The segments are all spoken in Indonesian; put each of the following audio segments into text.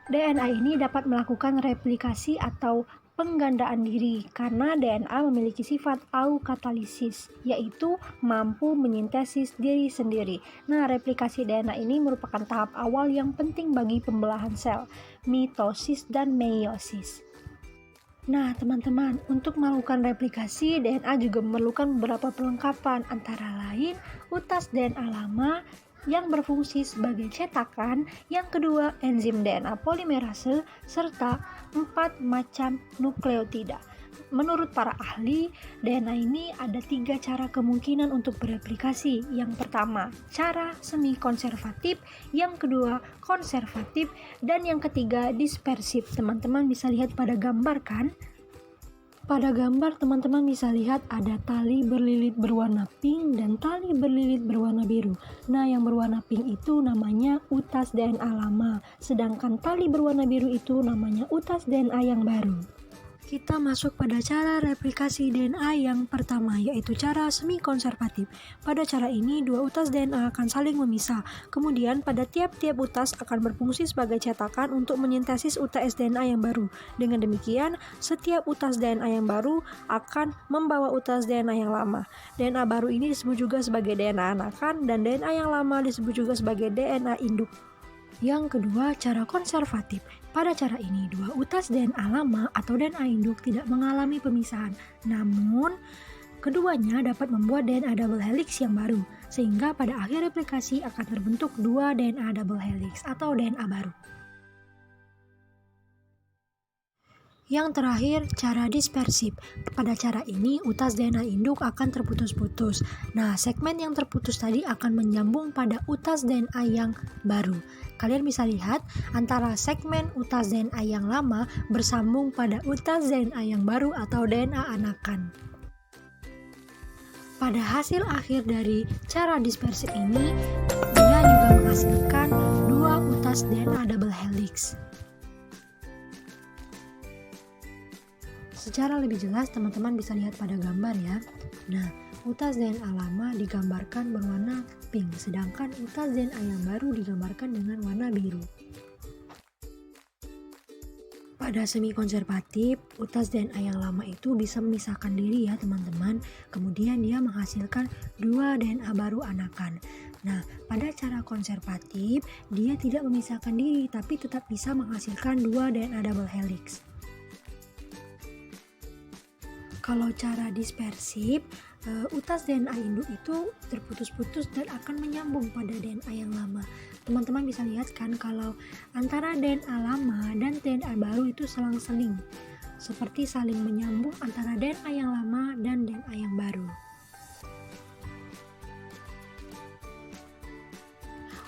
DNA ini dapat melakukan replikasi atau penggandaan diri karena DNA memiliki sifat eukatalisis, yaitu mampu menyintesis diri sendiri. Nah, replikasi DNA ini merupakan tahap awal yang penting bagi pembelahan sel, mitosis dan meiosis. Nah, teman-teman, untuk melakukan replikasi, DNA juga memerlukan beberapa perlengkapan, antara lain utas DNA lama yang berfungsi sebagai cetakan, yang kedua enzim DNA polimerase, serta 4 macam nukleotida. Menurut para ahli, DNA ini ada 3 cara kemungkinan untuk bereplikasi. Yang pertama, cara semi-konservatif, yang kedua, konservatif, dan yang ketiga, dispersif. Teman-teman bisa lihat pada gambar kan? Pada gambar teman-teman bisa lihat ada tali berlilit berwarna pink dan tali berlilit berwarna biru. Nah, yang berwarna pink itu namanya utas DNA lama, sedangkan tali berwarna biru itu namanya utas DNA yang baru. Kita masuk pada cara replikasi DNA yang pertama, yaitu cara semi-konservatif. Pada cara ini, dua utas DNA akan saling memisah. Kemudian, pada tiap-tiap utas akan berfungsi sebagai cetakan untuk menyintesis utas DNA yang baru. Dengan demikian, setiap utas DNA yang baru akan membawa utas DNA yang lama. DNA baru ini disebut juga sebagai DNA anakan, dan DNA yang lama disebut juga sebagai DNA induk. Yang kedua, cara konservatif. Pada cara ini, dua utas DNA lama atau DNA induk tidak mengalami pemisahan. Namun, keduanya dapat membuat DNA double helix yang baru, sehingga pada akhir replikasi akan terbentuk dua DNA double helix atau DNA baru. Yang terakhir, cara dispersif. Pada cara ini, utas DNA induk akan terputus-putus. Nah, segmen yang terputus tadi akan menyambung pada utas DNA yang baru. Kalian bisa lihat antara segmen utas DNA yang lama bersambung pada utas DNA yang baru atau DNA anakan. Pada hasil akhir dari cara dispersif ini, dia juga menghasilkan dua utas DNA double helix. Secara lebih jelas, teman-teman bisa lihat pada gambar ya. Nah, utas DNA lama digambarkan berwarna pink, sedangkan utas DNA yang baru digambarkan dengan warna biru. Pada semi-konservatif, utas DNA yang lama itu bisa memisahkan diri ya teman-teman. Kemudian dia menghasilkan dua DNA baru anakan. Nah, pada cara konservatif, dia tidak memisahkan diri, tapi tetap bisa menghasilkan dua DNA double helix. Kalau cara dispersif, utas DNA induk itu terputus-putus dan akan menyambung pada DNA yang lama. Teman-teman bisa lihat kan kalau antara DNA lama dan DNA baru itu selang-seling, seperti saling menyambung antara DNA yang lama dan DNA yang baru.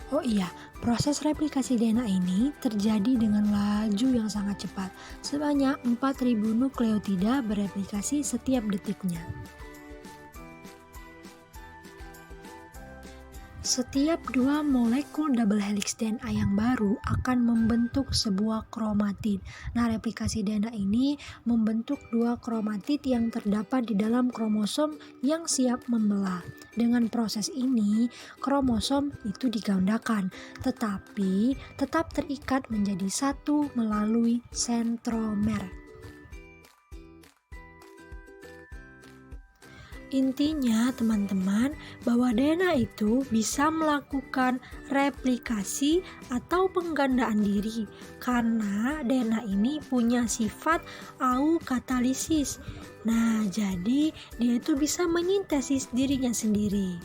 Oh iya, proses replikasi DNA ini terjadi dengan laju yang sangat cepat. Sebanyak 4.000 nukleotida bereplikasi setiap detiknya. Setiap dua molekul double helix DNA yang baru akan membentuk sebuah kromatid. Nah, replikasi DNA ini membentuk dua kromatid yang terdapat di dalam kromosom yang siap membelah. Dengan proses ini, kromosom itu digandakan, tetapi tetap terikat menjadi satu melalui sentromer. Intinya teman-teman, bahwa DNA itu bisa melakukan replikasi atau penggandaan diri karena DNA ini punya sifat eukatalisis. Nah, jadi dia itu bisa menyintesis dirinya sendiri.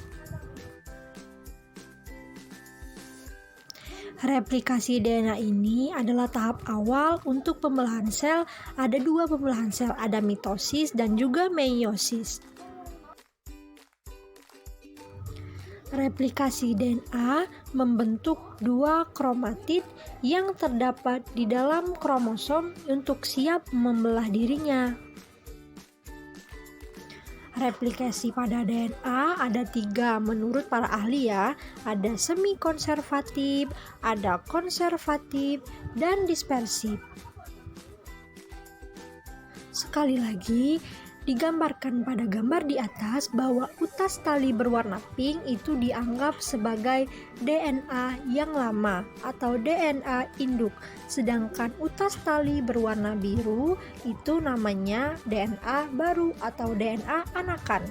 Replikasi DNA ini adalah tahap awal untuk pembelahan sel. Ada dua pembelahan sel, ada mitosis dan juga meiosis. Replikasi DNA membentuk dua kromatid yang terdapat di dalam kromosom untuk siap membelah dirinya. Replikasi pada DNA ada 3 menurut para ahli ya. Ada semi-konservatif, ada konservatif, dan dispersif. Sekali lagi, Digambarkan pada gambar di atas bahwa utas tali berwarna pink itu dianggap sebagai DNA yang lama atau DNA induk, sedangkan utas tali berwarna biru itu namanya DNA baru atau DNA anakan.